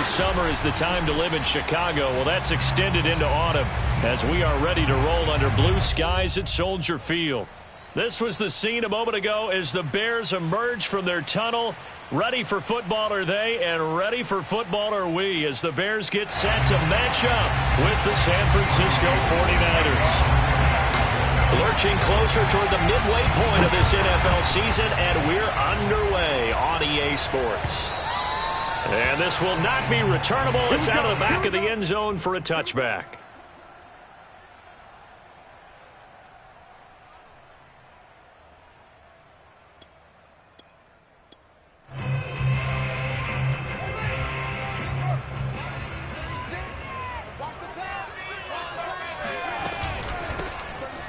say summer is the time to live in Chicago. Well, that's extended into autumn as we are ready to roll under blue skies at Soldier Field. This was the scene a moment ago as the Bears emerge from their tunnel. Ready for football are they, and ready for football are we, as the Bears get set to match up with the San Francisco 49ers. Lurching closer toward the midway point of this NFL season, and we're underway on EA Sports. And this will not be returnable. It's out of the back of the end zone for a touchback.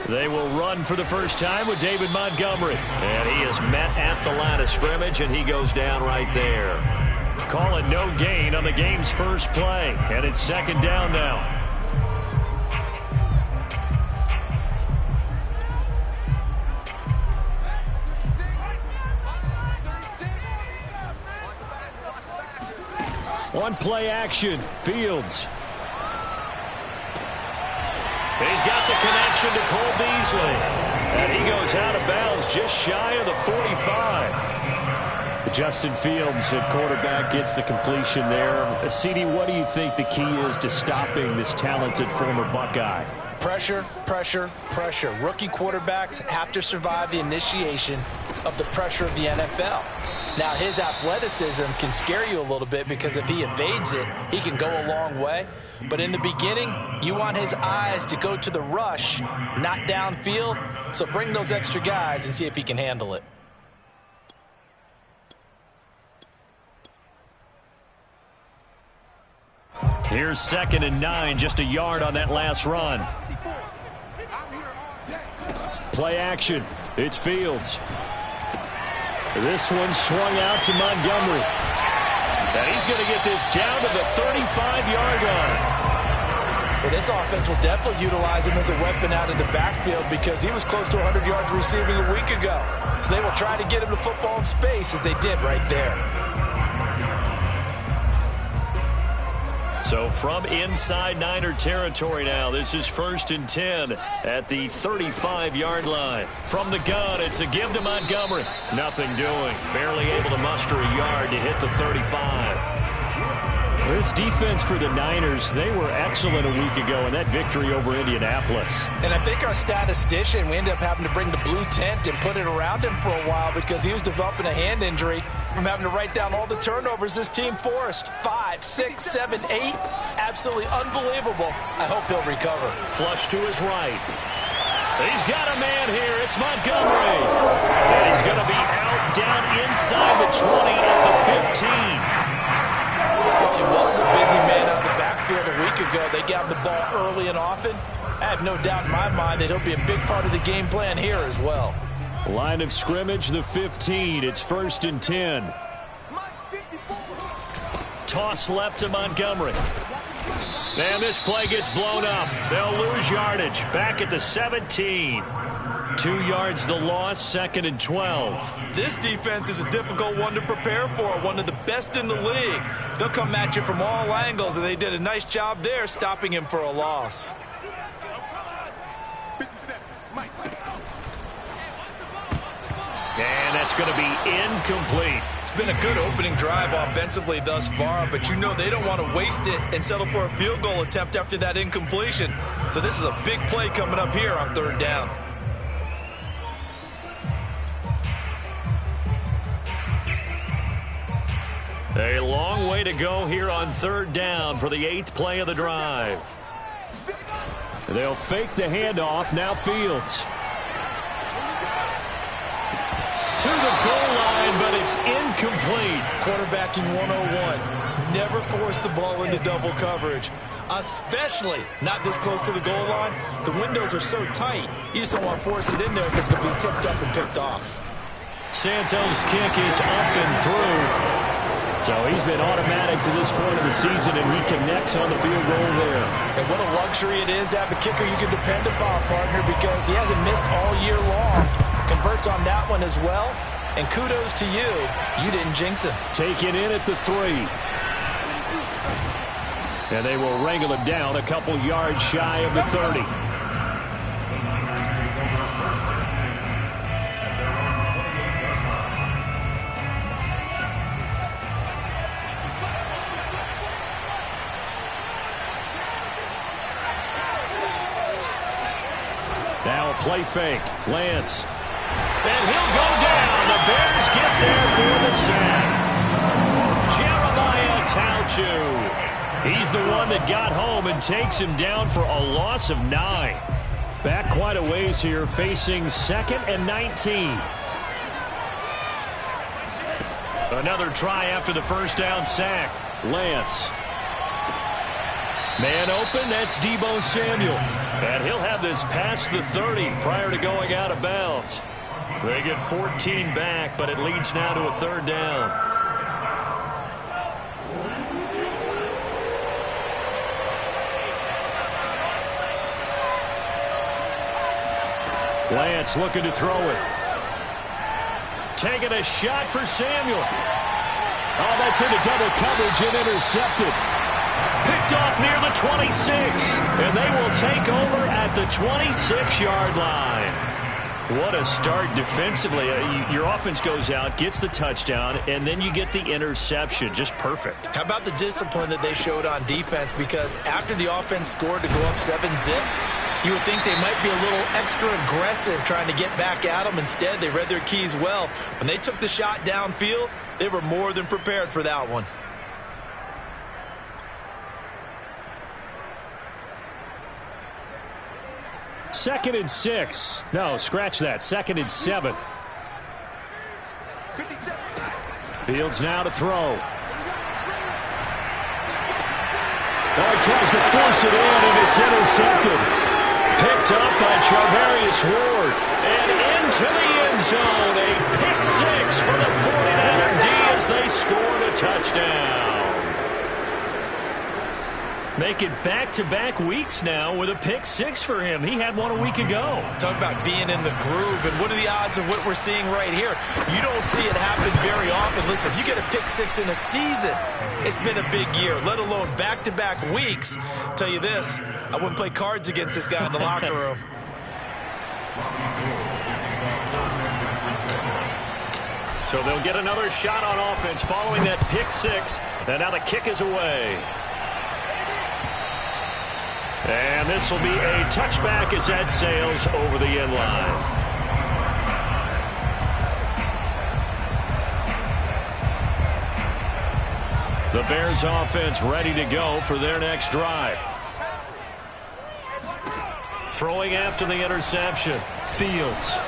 They will run for the first time with David Montgomery. And he is met at the line of scrimmage, and he goes down right there. Call it no gain on the game's first play. And it's second down now. One play action. Fields. He's got the connection to Cole Beasley. And he goes out of bounds just shy of the 45. Justin Fields at quarterback gets the completion there. CD, what do you think the key is to stopping this talented former Buckeye? Pressure, pressure, pressure. Rookie quarterbacks have to survive the initiation of the pressure of the NFL. Now, his athleticism can scare you a little bit because if he evades it, he can go a long way. But in the beginning, you want his eyes to go to the rush, not downfield. So bring those extra guys and see if he can handle it. Here's 2nd and 9, just a yard on that last run. Play action. It's Fields. This one swung out to Montgomery. And he's going to get this down to the 35-yard line. Well, this offense will definitely utilize him as a weapon out in the backfield because he was close to 100 yards receiving a week ago. So they will try to get him the football in space as they did right there. So from inside Niner territory now, this is 1st and 10 at the 35-yard line. From the gun, it's a give to Montgomery. Nothing doing. Barely able to muster a yard to hit the 35. This defense for the Niners, they were excellent a week ago in that victory over Indianapolis. And I think our statistician, we ended up having to bring the blue tent and put it around him for a while because he was developing a hand injury from having to write down all the turnovers this team forced. 5, 6, 7, 8. Absolutely unbelievable. I hope he'll recover. Flush to his right. He's got a man here. It's Montgomery. And he's going to be out down inside the 20 at the 15. Well, he was a busy man out of the backfield a week ago. They got him the ball early and often. I have no doubt in my mind that he'll be a big part of the game plan here as well. Line of scrimmage, the 15. It's 1st and 10. Toss left to Montgomery. And this play gets blown up. They'll lose yardage. Back at the 17. 2 yards the loss, 2nd and 12. This defense is a difficult one to prepare for, one of the best in the league. They'll come at you from all angles, and they did a nice job there stopping him for a loss. And that's going to be incomplete. It's been a good opening drive offensively thus far, but you know they don't want to waste it and settle for a field goal attempt after that incompletion. So this is a big play coming up here on 3rd down. A long way to go here on 3rd down for the 8th play of the drive. They'll fake the handoff. Now Fields. To the goal line, but it's incomplete. Quarterbacking 101. Never force the ball into double coverage, especially not this close to the goal line. The windows are so tight, you just don't want to force it in there because it's going to be tipped up and picked off. Santos' kick is up and through. So he's been automatic to this point of the season, and he connects on the field goal there. And what a luxury it is to have a kicker you can depend upon, partner, because he hasn't missed all year long. Converts on that one as well. And kudos to you. You didn't jinx him. Taken in at the 3. And they will wrangle him down a couple yards shy of the 30. Now a play fake. Lance. And he'll go down. The Bears get there for the sack. Jeremiah Tauchu. He's the one that got home and takes him down for a loss of 9. Back quite a ways here, facing 2nd and 19. Another try after the first down sack. Lance. Man open, that's Deebo Samuel. And he'll have this past the 30 prior to going out of bounds. They get 14 back, but it leads now to a 3rd down. Lance looking to throw it. Taking a shot for Samuel. Oh, that's into double coverage and intercepted. Picked off near the 26. And they will take over at the 26-yard line. What a start defensively. Your offense goes out, gets the touchdown, and then you get the interception. Just perfect. How about the discipline that they showed on defense? Because after the offense scored to go up 7-zip, you would think they might be a little extra aggressive trying to get back at them. Instead, they read their keys well. When they took the shot downfield, they were more than prepared for that one. Second and 6. No, scratch that. 2nd and 7. Fields now to throw. Oh, he tries to force it in, and it's intercepted. Picked up by Charvarius Ward. And into the end zone. A pick 6 for the 49er D as they scored a touchdown. Make it back-to-back weeks now with a pick 6 for him. He had one a week ago. Talk about being in the groove, and what are the odds of what we're seeing right here? You don't see it happen very often. Listen, if you get a pick 6 in a season, it's been a big year, let alone back-to-back weeks. I'll tell you this, I wouldn't play cards against this guy in the locker room. So they'll get another shot on offense following that pick 6, and now the kick is away. And this will be a touchback as that sails over the end line. The Bears offense ready to go for their next drive. Throwing after the interception. Fields.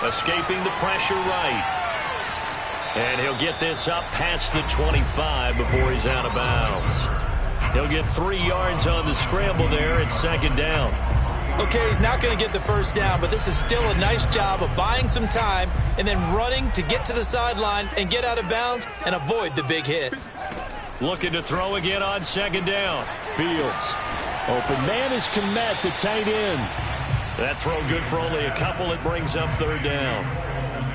Escaping the pressure right. And he'll get this up past the 25 before he's out of bounds. He'll get 3 yards on the scramble there at 2nd down. Okay, he's not going to get the first down, but this is still a nice job of buying some time and then running to get to the sideline and get out of bounds and avoid the big hit. Looking to throw again on 2nd down. Fields. Open man is Kmet, the tight end. That throw good for only a couple. It brings up 3rd down.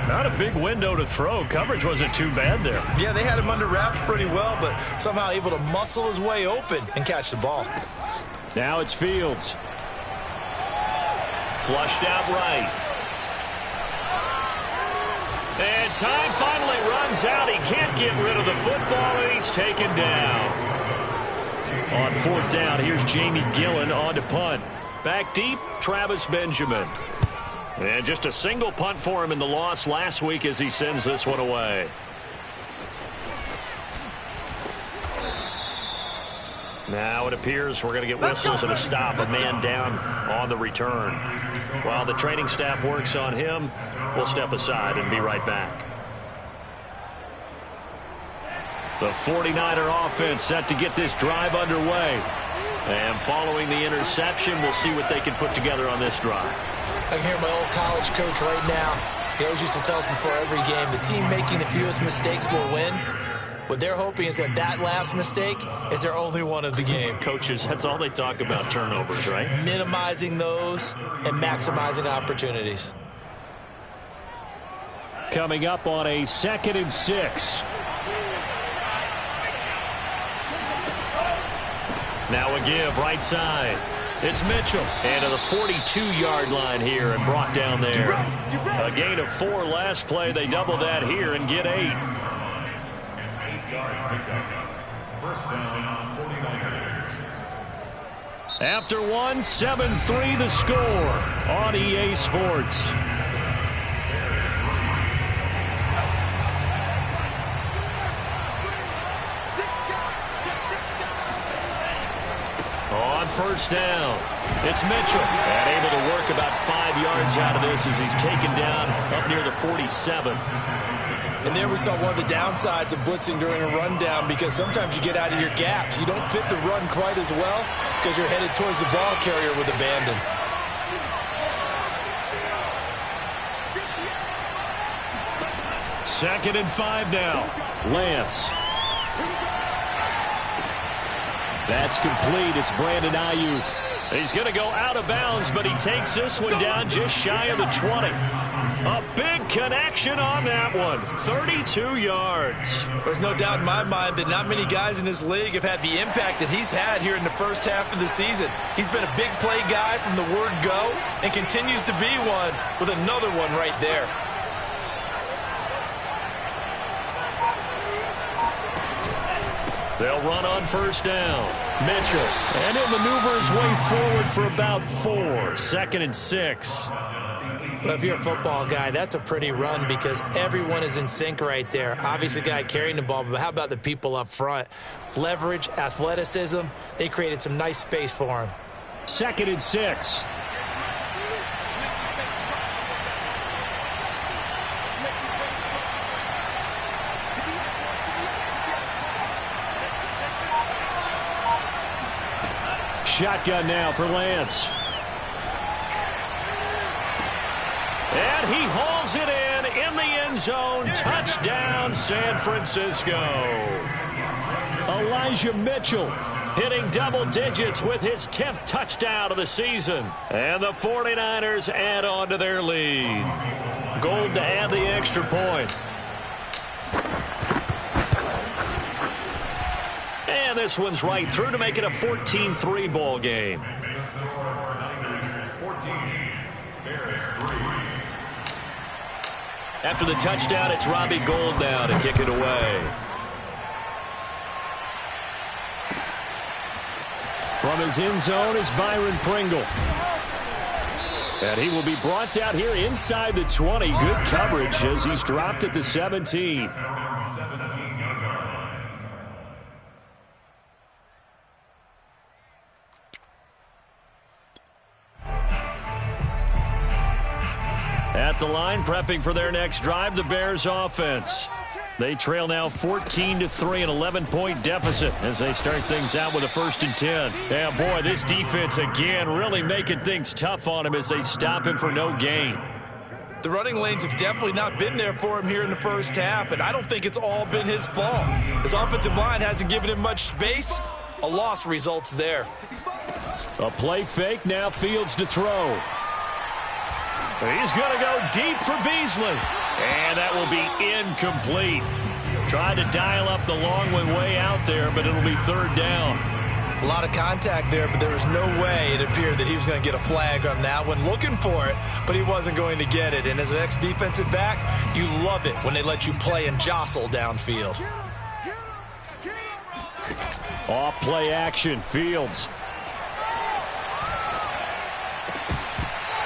Not a big window to throw. Coverage wasn't too bad there. Yeah, they had him under wraps pretty well, but somehow able to muscle his way open and catch the ball. Now it's Fields. Flushed out right. And time finally runs out. He can't get rid of the football, and he's taken down. On 4th down, here's Jamie Gillen on to punt. Back deep, Travis Benjamin. And just a single punt for him in the loss last week as he sends this one away. Now it appears we're going to get whistles and a stop. A man down on the return. While the training staff works on him, we'll step aside and be right back. The 49er offense set to get this drive underway. And following the interception, we'll see what they can put together on this drive. I can hear my old college coach right now. He always used to tell us before every game, the team making the fewest mistakes will win. What they're hoping is that that last mistake is their only one of the game. Coaches, that's all they talk about, turnovers, right? Minimizing those and maximizing opportunities. Coming up on a 2nd and 6. Now a give right side. It's Mitchell. And to the 42-yard line here and brought down there. A gain of 4 last play. They double that here and get 8. First down on 49ers. After 1, 7-3 the score on EA Sports. On first down, it's Mitchell. And able to work about 5 yards out of this as he's taken down up near the 47. And there we saw one of the downsides of blitzing during a rundown, because sometimes you get out of your gaps. You don't fit the run quite as well because you're headed towards the ball carrier with abandon. Second and 5 now. Lance. That's complete. It's Brandon Ayuk. He's going to go out of bounds, but he takes this one down just shy of the 20. A big connection on that one. 32 yards. There's no doubt in my mind that not many guys in this league have had the impact that he's had here in the first half of the season. He's been a big play guy from the word go and continues to be one with another one right there. They'll run on first down. Mitchell. And he'll maneuver his way forward for about 4. Second and 6. Well, if you're a football guy, that's a pretty run because everyone is in sync right there. Obviously, the guy carrying the ball, but how about the people up front? Leverage, athleticism, they created some nice space for him. Second and 6. Shotgun now for Lance. And he hauls it in the end zone. Touchdown, San Francisco. Elijah Mitchell hitting double digits with his 10th touchdown of the season. And the 49ers add on to their lead. Gold to add the extra point. And this one's right through to make it a 14-3 ball game. After the touchdown, it's Robbie Gould now to kick it away. From his end zone is Byron Pringle. And he will be brought down here inside the 20. Good coverage as he's dropped at the 17. At the line, prepping for their next drive, the Bears offense. They trail now 14-3, an 11-point deficit as they start things out with a 1st and 10. Yeah, boy, this defense again really making things tough on him as they stop him for no gain. The running lanes have definitely not been there for him here in the first half, and I don't think it's all been his fault. His offensive line hasn't given him much space. A loss results there. A play fake, now Fields to throw. He's going to go deep for Beasley. And that will be incomplete. Tried to dial up the long one way out there, but it'll be 3rd down. A lot of contact there, but there was no way it appeared that he was going to get a flag on that one. Looking for it, but he wasn't going to get it. And as an ex-defensive back, you love it when they let you play and jostle downfield. Off play action, Fields.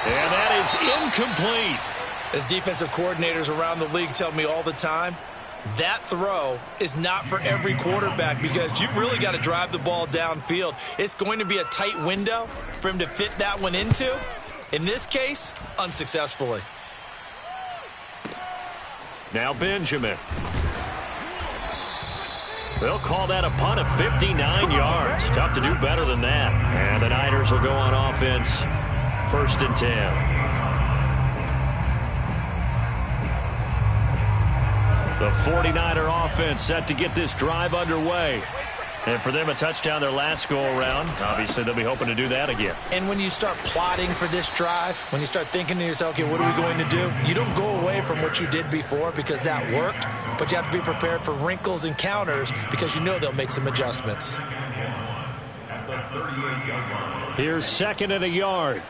And that is incomplete. As defensive coordinators around the league tell me all the time, that throw is not for every quarterback because you've really got to drive the ball downfield. It's going to be a tight window for him to fit that one into. In this case, unsuccessfully. Now Benjamin. They'll call that a punt of 59 yards. Tough to do better than that. And the Niners will go on offense. 1st and 10. The 49er offense set to get this drive underway. And for them, a touchdown their last go-around. Obviously, they'll be hoping to do that again. And when you start plotting for this drive, when you start thinking to yourself, okay, what are we going to do? You don't go away from what you did before because that worked, but you have to be prepared for wrinkles and counters because you know they'll make some adjustments. At the 38-yard line. Here's 2nd and a yard.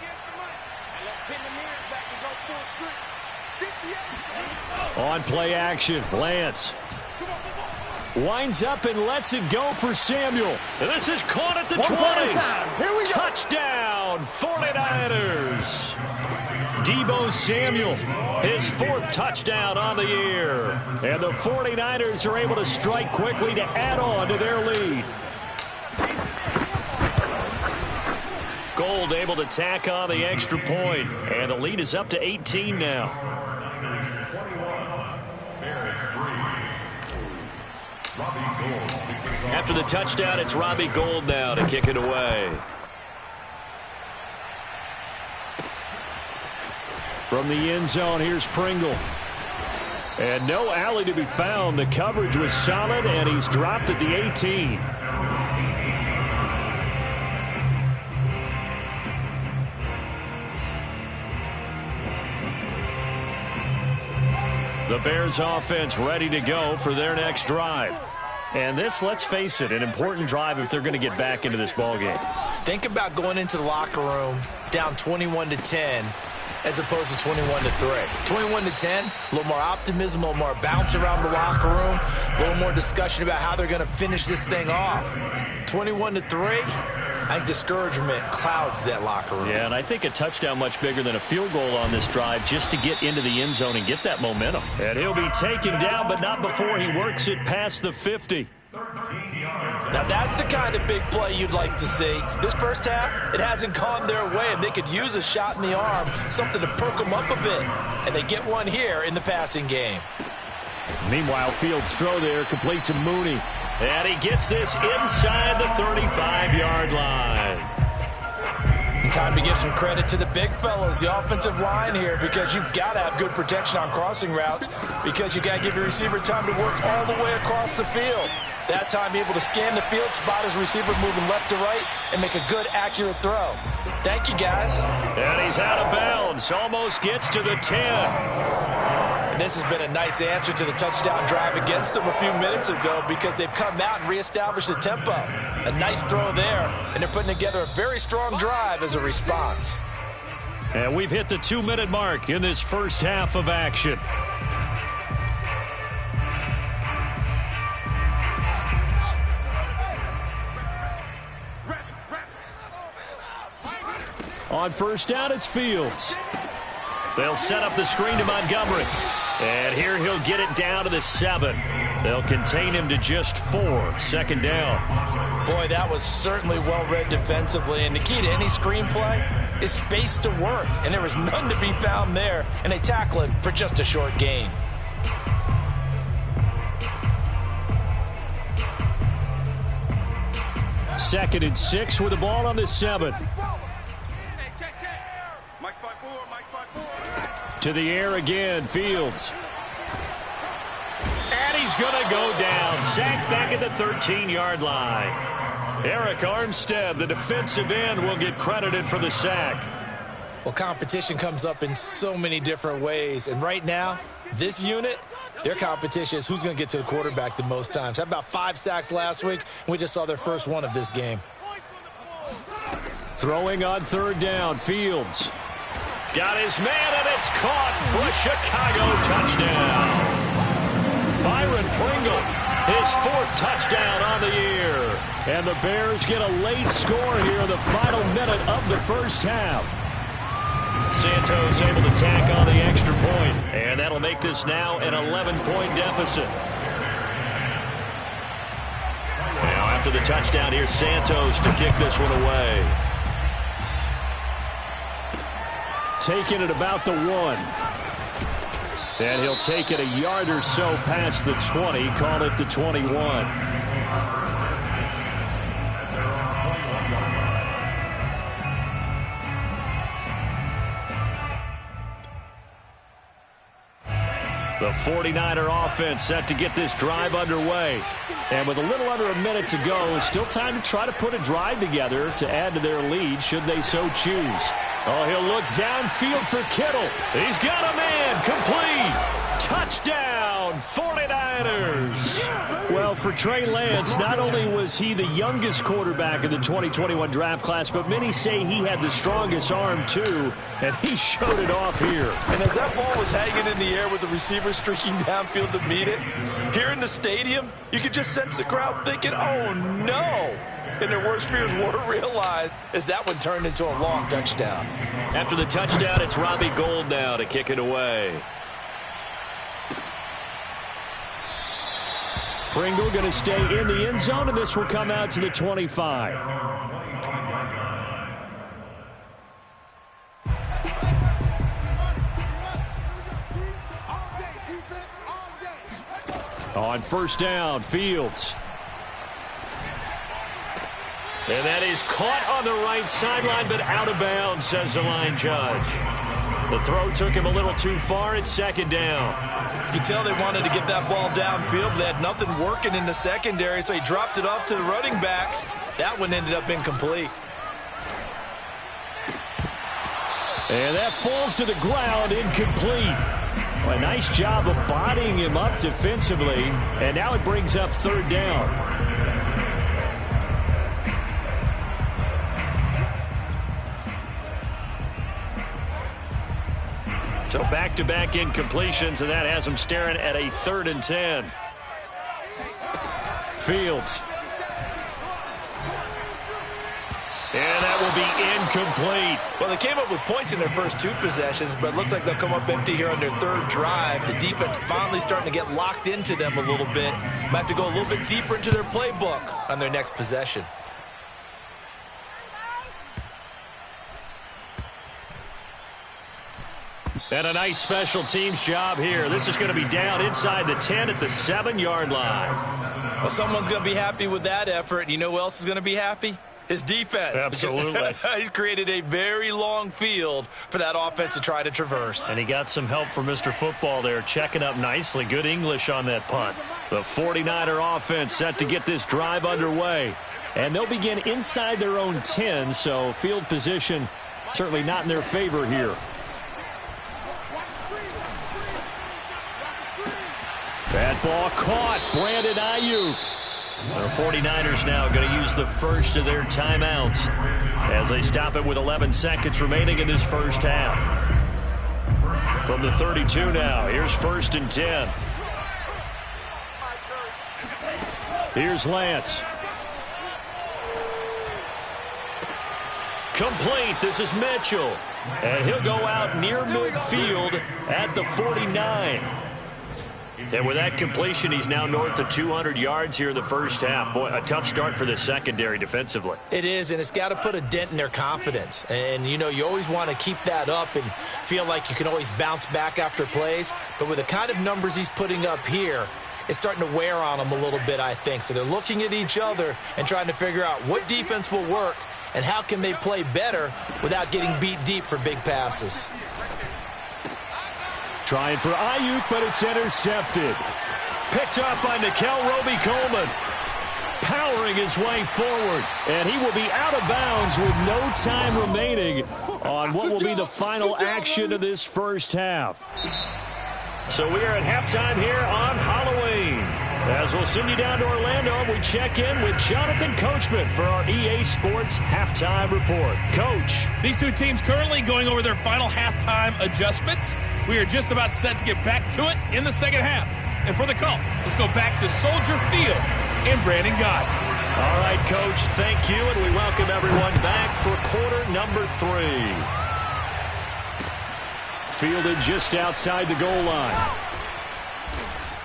On play action, Lance winds up and lets it go for Samuel. And this is caught at the 20. Here we go. Touchdown, 49ers. Deebo Samuel, his 4th touchdown on the year. And the 49ers are able to strike quickly to add on to their lead. Gold able to tack on the extra point. And the lead is up to 18 now. After the touchdown, it's Robbie Gould now to kick it away. From the end zone, here's Pringle. And no alley to be found. The coverage was solid, and he's dropped at the 18. The Bears offense ready to go for their next drive. And this, let's face it, an important drive if they're going to get back into this ballgame. Think about going into the locker room down 21-10 as opposed to 21-3. 21-10, a little more optimism, a little more bounce around the locker room, a little more discussion about how they're going to finish this thing off. 21-3. I think discouragement clouds that locker room. Yeah, and I think a touchdown much bigger than a field goal on this drive just to get into the end zone and get that momentum. And he'll be taken down, but not before he works it past the 50. Now that's the kind of big play you'd like to see. This first half, it hasn't gone their way, and they could use a shot in the arm, something to perk them up a bit. And they get one here in the passing game. Meanwhile, Fields' throw there complete to Mooney. And he gets this inside the 35-yard line. Time to give some credit to the big fellows, the offensive line here, because you've got to have good protection on crossing routes because you've got to give your receiver time to work all the way across the field. That time able to scan the field, spot his receiver moving left to right, and make a good, accurate throw. Thank you, guys. And he's out of bounds. Almost gets to the 10. And this has been a nice answer to the touchdown drive against them a few minutes ago because they've come out and reestablished the tempo. A nice throw there, and they're putting together a very strong drive as a response. And we've hit the 2-minute mark in this first half of action. On first down, it's Fields. They'll set up the screen to Montgomery. And here he'll get it down to the 7. They'll contain him to just 4. 2nd down. Boy, that was certainly well-read defensively. And the key to any screenplay is space to work. And there was none to be found there. And they tackle him for just a short gain. Second and 6 with the ball on the 7. To the air again, Fields. And he's going to go down. Sacked back at the 13-yard line. Eric Armstead, the defensive end, will get credited for the sack. Well, competition comes up in so many different ways. And right now, this unit, their competition is who's going to get to the quarterback the most times. Had about 5 sacks last week, and we just saw their first one of this game. Throwing on 3rd down, Fields. Got his man, and it's caught for a Chicago touchdown. Byron Pringle, his 4th touchdown on the year. And the Bears get a late score here in the final minute of the first half. Santos able to tack on the extra point, and that'll make this now an 11-point deficit. Now after the touchdown, here's Santos to kick this one away. Taking it about the 1. And he'll take it a yard or so past the 20, call it the 21. The 49er offense set to get this drive underway. And with a little under a minute to go, still time to try to put a drive together to add to their lead should they so choose. Oh, he'll look downfield for Kittle. He's got a man. Complete. Touchdown, 49ers. Well, for Trey Lance, not only was he the youngest quarterback in the 2021 draft class, but many say he had the strongest arm, too, and he showed it off here. And as that ball was hanging in the air with the receiver streaking downfield to meet it, here in the stadium, you could just sense the crowd thinking, oh, no. And their worst fears were realized as that one turned into a long touchdown. After the touchdown, it's Robbie Gould now to kick it away. Pringle going to stay in the end zone, and this will come out to the 25. On first down, Fields. And that is caught on the right sideline, but out of bounds, says the line judge. The throw took him a little too far. It's second down. You could tell they wanted to get that ball downfield, but they had nothing working in the secondary, so he dropped it off to the running back. That one ended up incomplete. And that falls to the ground, incomplete. Well, a nice job of bodying him up defensively, and now it brings up third down. So back-to-back incompletions, and that has him staring at a 3rd and 10. Fields. And that will be incomplete. Well, they came up with points in their first 2 possessions, but it looks like they'll come up empty here on their 3rd drive. The defense finally starting to get locked into them a little bit. Might have to go a little bit deeper into their playbook on their next possession. And a nice special teams job here. This is going to be down inside the 10 at the 7-yard line. Well, someone's going to be happy with that effort. You know who else is going to be happy? His defense. Absolutely. He's created a very long field for that offense to try to traverse. And he got some help from Mr. Football there, checking up nicely. Good English on that punt. The 49er offense set to get this drive underway. And they'll begin inside their own 10, so field position certainly not in their favor here. That ball caught. Brandon Ayuk. The 49ers now going to use the first of their timeouts as they stop it with 11 seconds remaining in this first half. From the 32 now, here's 1st and 10. Here's Lance. Complete. This is Mitchell. And he'll go out near midfield at the 49. And with that completion, he's now north of 200 yards here in the first half. Boy, a tough start for the secondary defensively. It is, and it's got to put a dent in their confidence. And, you know, you always want to keep that up and feel like you can always bounce back after plays. But with the kind of numbers he's putting up here, it's starting to wear on them a little bit, I think. So they're looking at each other and trying to figure out what defense will work and how can they play better without getting beat deep for big passes. Trying for Ayuk, but it's intercepted. Picked up by Nickel Roby-Coleman. Powering his way forward. And he will be out of bounds with no time remaining on what will be the final action of this first half. So we are at halftime here on Halloween. As we'll send you down to Orlando, we check in with Jonathan Coachman for our EA Sports Halftime Report. Coach. These 2 teams currently going over their final halftime adjustments. We are just about set to get back to it in the second half. And for the call, let's go back to Soldier Field in Brandon God. All right, Coach, thank you, and we welcome everyone back for quarter number 3. Fielded just outside the goal line.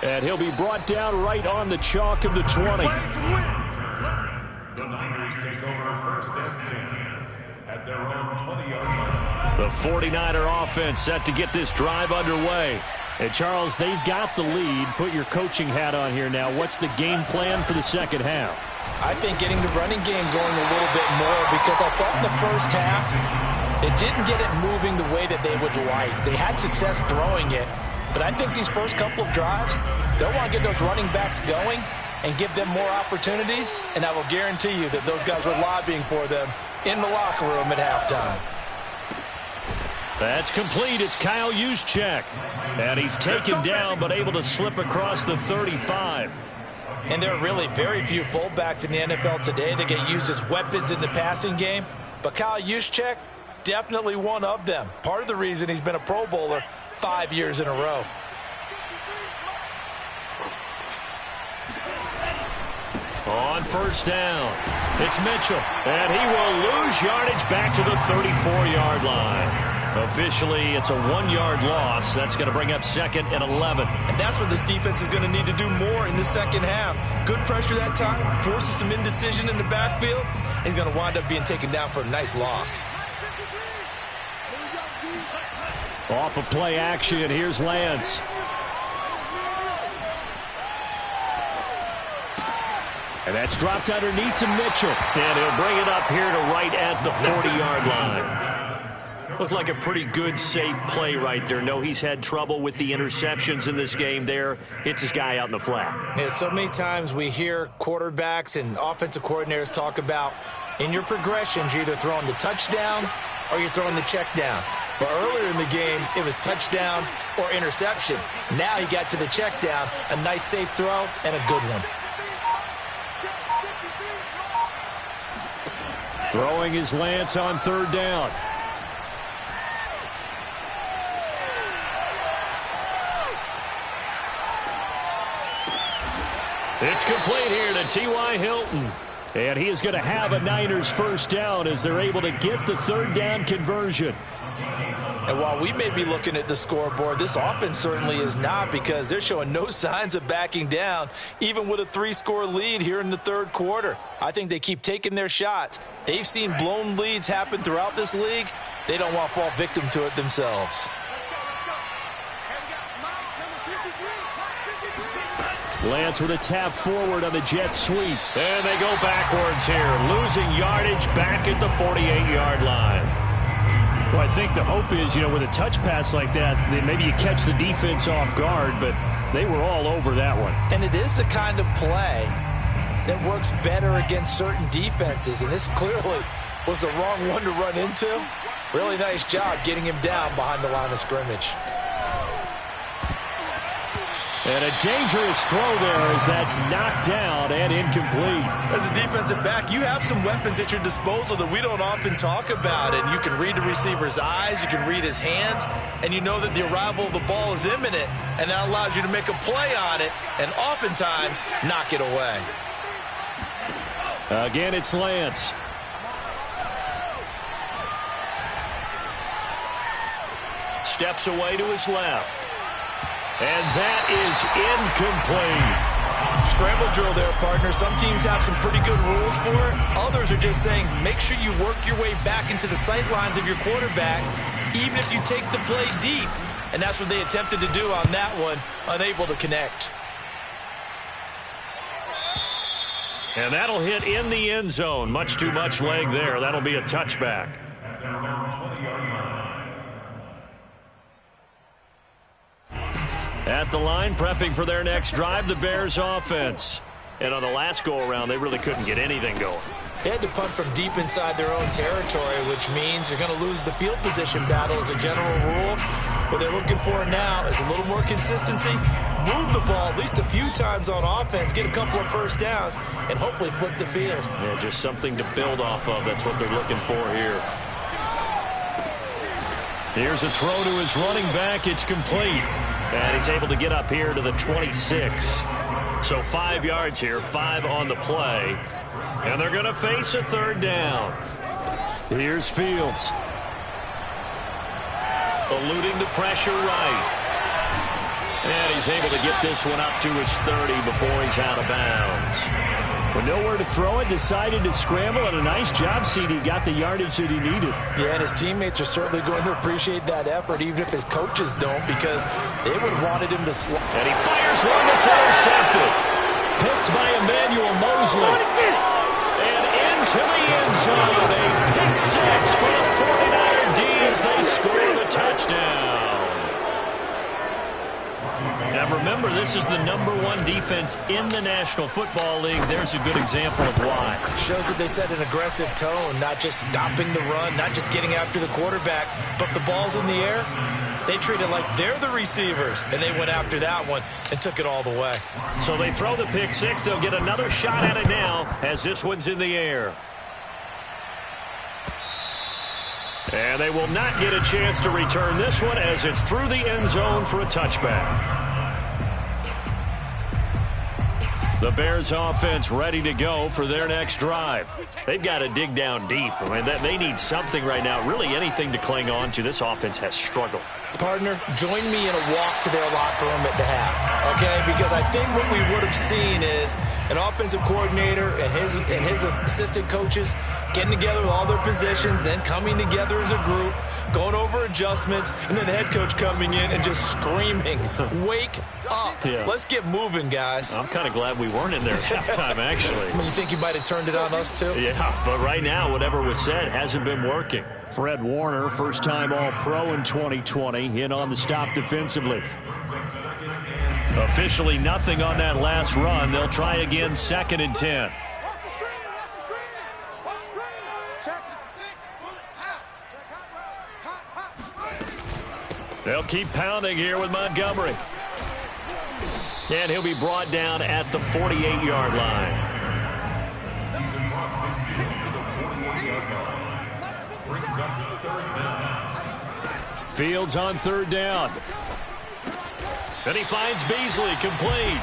And he'll be brought down right on the chalk of the 20. The Niners take over 1st and 10 at their own 20-yard line. The 49er offense set to get this drive underway. And, Charles, they've got the lead. Put your coaching hat on here now. What's the game plan for the second half? I think getting the running game going a little bit more because I thought in the first half it didn't get it moving the way that they would like. They had success throwing it. But I think these first couple of drives, they'll want to get those running backs going and give them more opportunities. And I will guarantee you that those guys were lobbying for them in the locker room at halftime. That's complete. It's Kyle Juszczyk. And he's taken down but able to slip across the 35. And there are really very few fullbacks in the NFL today that get used as weapons in the passing game. But Kyle Juszczyk, definitely one of them. Part of the reason he's been a Pro Bowler 5 years in a row. On first down, it's Mitchell, and he will lose yardage back to the 34-yard line. Officially, it's a 1-yard loss. That's going to bring up 2nd and 11. And that's what this defense is going to need to do more in the second half. Good pressure that time, forces some indecision in the backfield. He's going to wind up being taken down for a nice loss. Off of play action, here's Lance. And that's dropped underneath to Mitchell. And he'll bring it up here to right at the 40-yard line. Looked like a pretty good, safe play right there. No, he's had trouble with the interceptions in this game there. Hits his guy out in the flat. Yeah, so many times we hear quarterbacks and offensive coordinators talk about in your progressions, you're either throwing the touchdown or you're throwing the check down. But earlier in the game, it was touchdown or interception. Now he got to the check down, a nice safe throw and a good one. Throwing is Lance on third down. It's complete here to T.Y. Hilton. And he is going to have a Niners first down as they're able to get the third down conversion. And while we may be looking at the scoreboard, this offense certainly is not, because they're showing no signs of backing down, even with a 3-score lead here in the third quarter. I think they keep taking their shots. They've seen blown leads happen throughout this league. They don't want to fall victim to it themselves. Lance with a tap forward on the jet sweep. And they go backwards here, losing yardage back at the 48-yard line. Well, I think the hope is, with a touch pass like that, then maybe you catch the defense off guard, but they were all over that one. And it is the kind of play that works better against certain defenses, and this clearly was the wrong one to run into. Really nice job getting him down behind the line of scrimmage. And a dangerous throw there as that's knocked down and incomplete. As a defensive back, you have some weapons at your disposal that we don't often talk about. And you can read the receiver's eyes, you can read his hands, and you know that the arrival of the ball is imminent. And that allows you to make a play on it and oftentimes knock it away. Again, it's Lance. Steps away to his left. And that is incomplete. Scramble drill there, partner. Some teams have some pretty good rules for it. Others are just saying, make sure you work your way back into the sight lines of your quarterback, even if you take the play deep. And that's what they attempted to do on that one, unable to connect. And that'll hit in the end zone. Much too much leg there. That'll be a touchback. At their own 20-yard line. At the line, prepping for their next drive, the Bears offense. And on the last go-around, they really couldn't get anything going. They had to punt from deep inside their own territory, which means you're going to lose the field position battle as a general rule. What they're looking for now is a little more consistency, move the ball at least a few times on offense, get a couple of first downs, and hopefully flip the field. Yeah, just something to build off of. That's what they're looking for here. Here's a throw to his running back. It's complete. And he's able to get up here to the 26. So 5 yards here, 5 on the play. And they're going to face a third down. Here's Fields. Eluding the pressure right. And he's able to get this one up to his 30 before he's out of bounds. With nowhere to throw it, decided to scramble, and a nice job, CD. Got the yardage that he needed. Yeah, and his teammates are certainly going to appreciate that effort, even if his coaches don't, because they would have wanted him to slide. And he fires one that's intercepted. Picked by Emmanuel Mosley. And into the end zone. A pick six for the 49er D as they score the touchdown. Now remember, this is the #1 defense in the National Football League. There's a good example of why. Shows that they set an aggressive tone, not just stopping the run, not just getting after the quarterback, but the ball's in the air. They treat it like they're the receivers, and they went after that one and took it all the way. So they throw the pick six. They'll get another shot at it now as this one's in the air. And they will not get a chance to return this one as it's through the end zone for a touchback. The Bears offense ready to go for their next drive. They've got to dig down deep. I mean, they need something right now, really anything to cling on to. This offense has struggled. Partner, join me in a walk to their locker room at the half, okay? Because I think what we would have seen is an offensive coordinator and his assistant coaches getting together with all their positions, then coming together as a group, going over adjustments, and then the head coach coming in and just screaming, wake up. Yeah. Let's get moving, guys. I'm kind of glad we weren't in there at halftime, actually. I mean, you think you might have turned it on us, too? Yeah, but right now, whatever was said hasn't been working. Fred Warner, first-time All-Pro in 2020, in on the stop defensively. Officially nothing on that last run. They'll try again, 2nd and 10. They'll keep pounding here with Montgomery. And he'll be brought down at the 48-yard line. Fields on 3rd down. And he finds Beasley, complete.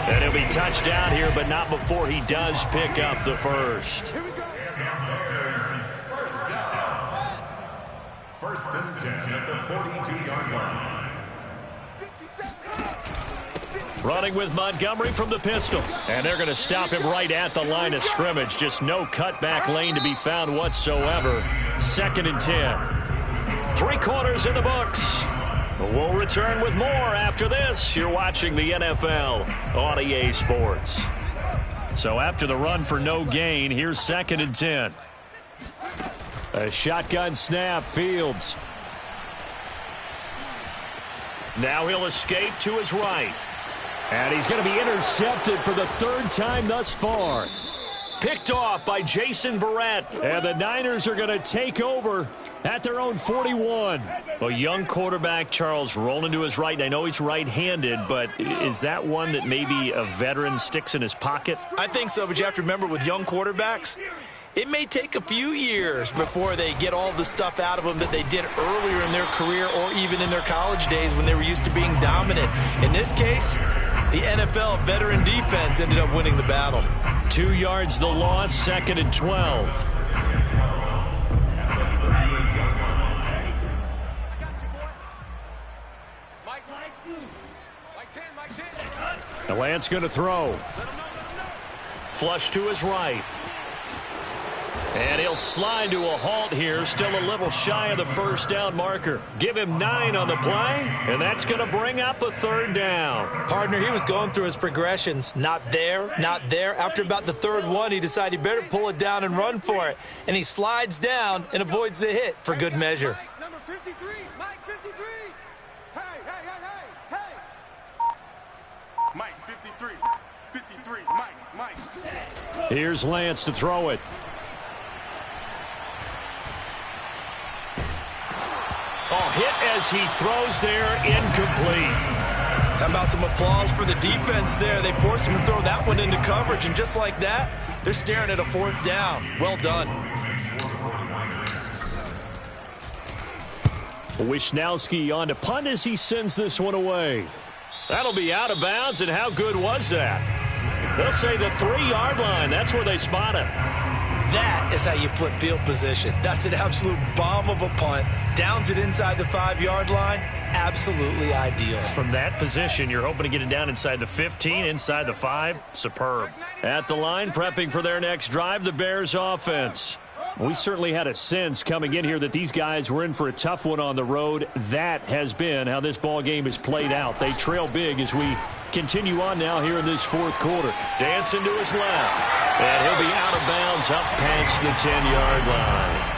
And he'll be touched down here, but not before he does pick up the first. First and 10 at the 42-yard line. Running with Montgomery from the pistol. And they're going to stop him right at the line of scrimmage. Just no cutback lane to be found whatsoever. 2nd and 10. 3 quarters in the books. We'll return with more after this. You're watching the NFL on EA Sports. So after the run for no gain, here's 2nd and 10. A shotgun snap, Fields. Now he'll escape to his right. And he's going to be intercepted for the 3rd time thus far. Picked off by Jason Verrett. And the Niners are going to take over at their own 41. A young quarterback, Charles, rolling to his right. And I know he's right-handed, but is that one that maybe a veteran sticks in his pocket? I think so, but you have to remember with young quarterbacks, it may take a few years before they get all the stuff out of them that they did earlier in their career or even in their college days when they were used to being dominant. In this case, the NFL veteran defense ended up winning the battle. 2 yards the loss, 2nd and 12. The Lance going to throw. Flush to his right. And he'll slide to a halt here, still a little shy of the 1st down marker. Give him 9 on the play, and that's going to bring up a 3rd down. Partner, he was going through his progressions. Not there, not there. After about the 3rd one, he decided he better pull it down and run for it. And he slides down and avoids the hit for good measure. Number 53, Mike 53. Hey, hey, hey, hey, hey. Mike 53, 53, Mike. Here's Lance to throw it. Oh, hit as he throws there, incomplete. How about some applause for the defense there? They forced him to throw that one into coverage, and just like that, they're staring at a 4th down. Well done. Wisnowski on to punt as he sends this one away. That'll be out of bounds, and how good was that? They'll say the 3-yard line. That's where they spot it. That is how you flip field position. That's an absolute bomb of a punt. Downs it inside the 5-yard line. Absolutely ideal. From that position, you're hoping to get it down inside the 15, inside the 5. Superb. At the line, prepping for their next drive, the Bears offense. We certainly had a sense coming in here that these guys were in for a tough one on the road. That has been how this ball game has played out. They trail big as we continue on now here in this 4th quarter. Dancing to his left. And he'll be out of bounds up past the 10-yard line.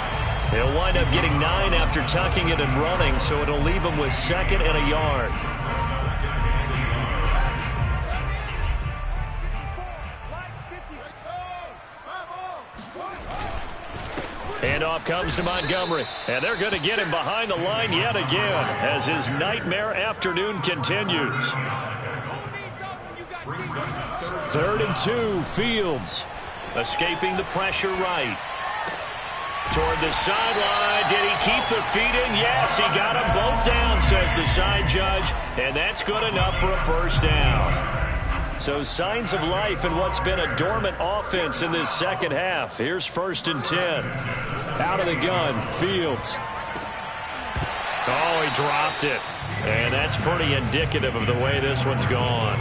He'll wind up getting 9 after tucking it and running, so it'll leave him with 2nd and a yard. And Handoff comes to Montgomery, and they're going to get him behind the line yet again as his nightmare afternoon continues. 3rd and 2, Fields. Escaping the pressure right. Toward the sideline. Did he keep the feet in? Yes, he got them both down, says the side judge, and that's good enough for a first down. So signs of life in what's been a dormant offense in this second half. Here's 1st and 10. Out of the gun, Fields. Oh, he dropped it. And that's pretty indicative of the way this one's gone.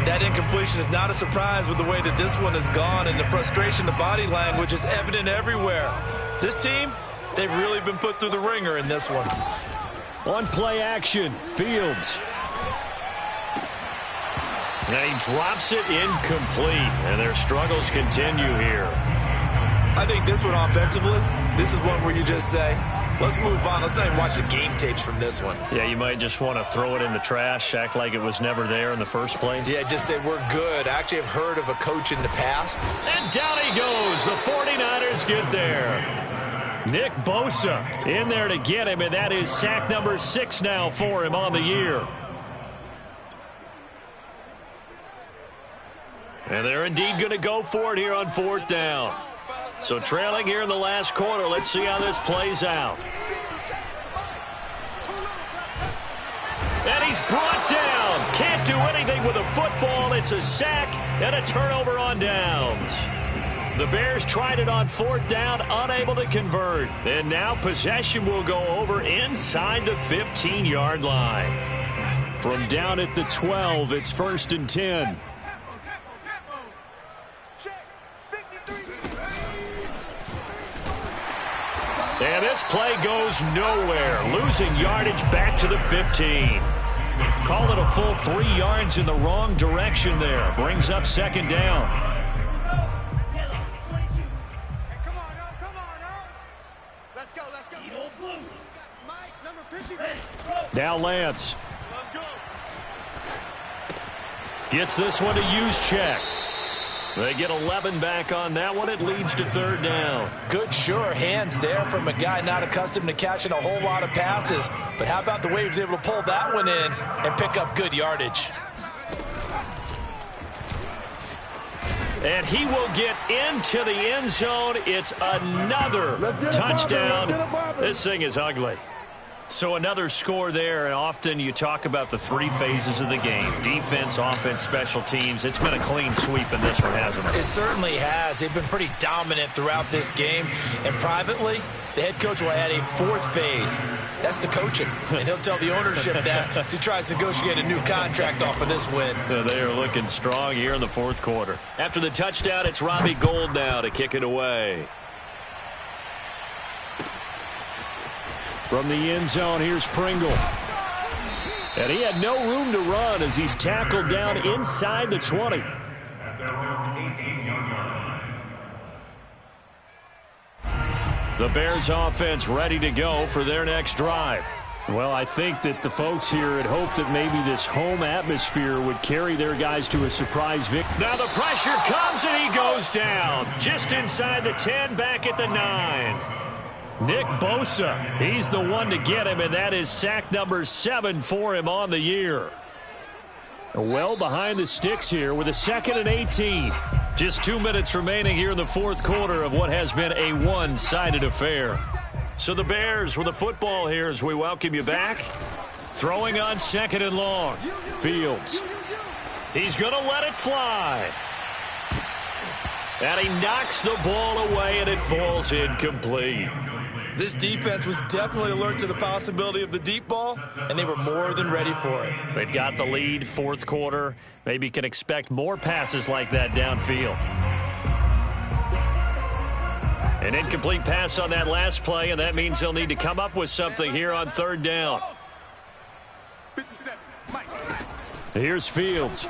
That incompletion is not a surprise with the way that this one has gone, and the frustration, the body language is evident everywhere. This team, they've really been put through the ringer in this one. On play action, Fields. And he drops it incomplete, and their struggles continue here. I think this one offensively, this is one where you just say, let's move on. Let's not even watch the game tapes from this one. Yeah, you might just want to throw it in the trash, act like it was never there in the first place. Yeah, just say we're good. I actually have heard of a coach in the past. And down he goes. The 49ers get there. Nick Bosa in there to get him, and that is sack number 6 now for him on the year. And they're indeed going to go for it here on 4th down. So trailing here in the last quarter. Let's see how this plays out. And he's brought down. Can't do anything with a football. It's a sack and a turnover on downs. The Bears tried it on 4th down, unable to convert. And now possession will go over inside the 15-yard line. From down at the 12, it's 1st and 10. And this play goes nowhere. Losing yardage back to the 15. Call it a full 3 yards in the wrong direction there. Brings up 2nd down. Come on, now. Let's go. Mike, number 53. Now Lance. Let's go. Gets this one to use check. They get 11 back on that one. It leads to 3rd down. Good, sure hands there from a guy not accustomed to catching a whole lot of passes. But how about the way he was able to pull that one in and pick up good yardage? And he will get into the end zone. It's another touchdown. This thing is ugly. So another score there, and often you talk about the 3 phases of the game. Defense, offense, special teams. It's been a clean sweep in this one, hasn't it? It certainly has. They've been pretty dominant throughout this game. And privately, the head coach will add a 4th phase. That's the coaching. And he'll tell the ownership that as he tries to negotiate a new contract off of this win. They are looking strong here in the 4th quarter. After the touchdown, it's Robbie Gould now to kick it away. From the end zone, here's Pringle. And he had no room to run as he's tackled down inside the 20. At their own 18-yard line. The Bears offense ready to go for their next drive. Well, I think that the folks here had hoped that maybe this home atmosphere would carry their guys to a surprise victory. Now the pressure comes and he goes down. Just inside the 10, back at the 9. Nick Bosa, he's the one to get him, and that is sack number 7 for him on the year. Well behind the sticks here with a 2nd and 18. Just 2 minutes remaining here in the 4th quarter of what has been a one-sided affair. So the Bears with the football here as we welcome you back. Throwing on 2nd and long. Fields. He's going to let it fly. And he knocks the ball away, and it falls incomplete. This defense was definitely alert to the possibility of the deep ball, and they were more than ready for it. They've got the lead, 4th quarter. Maybe can expect more passes like that downfield. An incomplete pass on that last play, and that means they'll need to come up with something here on 3rd down. 57. Mike. Here's Fields.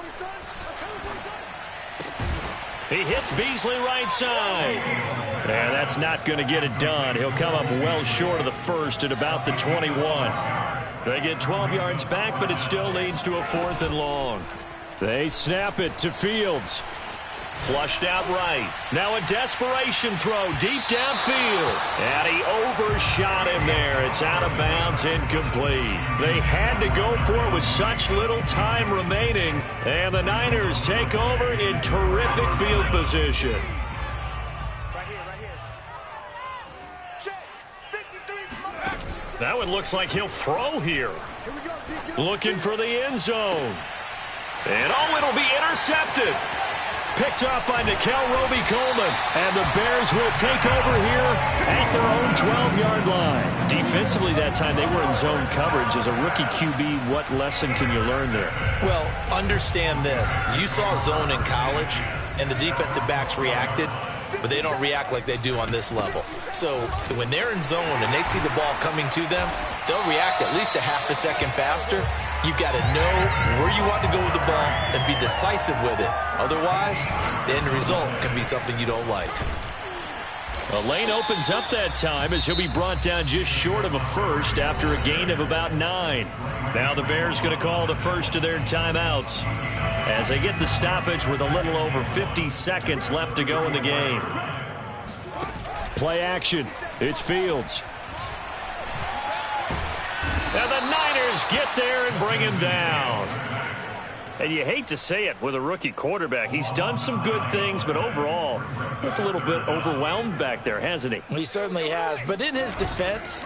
He hits Beasley right side. And that's not going to get it done. He'll come up well short of the first at about the 21. They get 12 yards back, but it still leads to a 4th and long. They snap it to Fields. Flushed out right. Now a desperation throw deep downfield. And he overshot him there. It's out of bounds, incomplete. They had to go for it with such little time remaining. And the Niners take over in terrific field position. Right here. Check. 53. That one looks like he'll throw here. Here we go, D. Looking for the end zone. And it'll be intercepted. Picked up by Nickel Roby-Coleman. And the Bears will take over here at their own 12-yard line. Defensively that time, they were in zone coverage. As a rookie QB, what lesson can you learn there? Well, understand this. You saw zone in college, and the defensive backs reacted, but they don't react like they do on this level. So when they're in zone and they see the ball coming to them, they'll react at least a half a second faster. You've got to know where you want to go with the ball and be decisive with it. Otherwise, the end result can be something you don't like. A lane opens up that time as he'll be brought down just short of a first after a gain of about 9. Now the Bears going to call the first of their timeouts as they get the stoppage with a little over 50 seconds left to go in the game. Play action. It's Fields. And the Niners get there and bring him down. And you hate to say it with a rookie quarterback. He's done some good things, but overall, looked a little bit overwhelmed back there, hasn't he? He certainly has. But in his defense,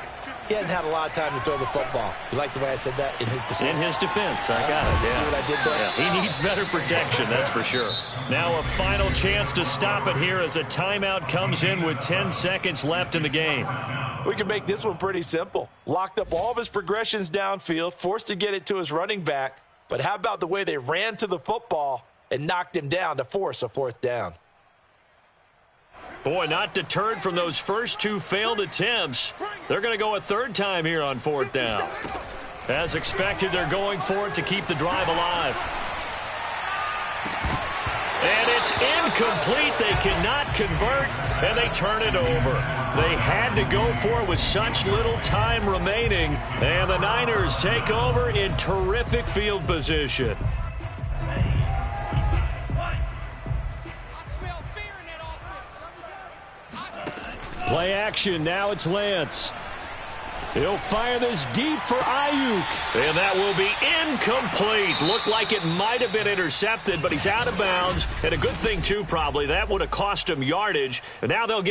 he hasn't had a lot of time to throw the football. You like the way I said that? In his defense? In his defense. I got it. Yeah. See what I did there? Yeah. He needs better protection, that's for sure. Now a final chance to stop it here as a timeout comes in with 10 seconds left in the game. We can make this one pretty simple. Locked up all of his progressions downfield, forced to get it to his running back. But how about the way they ran to the football and knocked him down to force a 4th down? Boy, not deterred from those first 2 failed attempts. They're going to go a 3rd time here on 4th down. As expected, they're going for it to keep the drive alive. And it's incomplete. They cannot convert, and they turn it over. They had to go for it with such little time remaining, and the Niners take over in terrific field position. Play action. Now it's Lance. He'll fire this deep for Ayuk. And that will be incomplete. Looked like it might have been intercepted, but he's out of bounds. And a good thing, too, probably. That would have cost him yardage. And now they'll get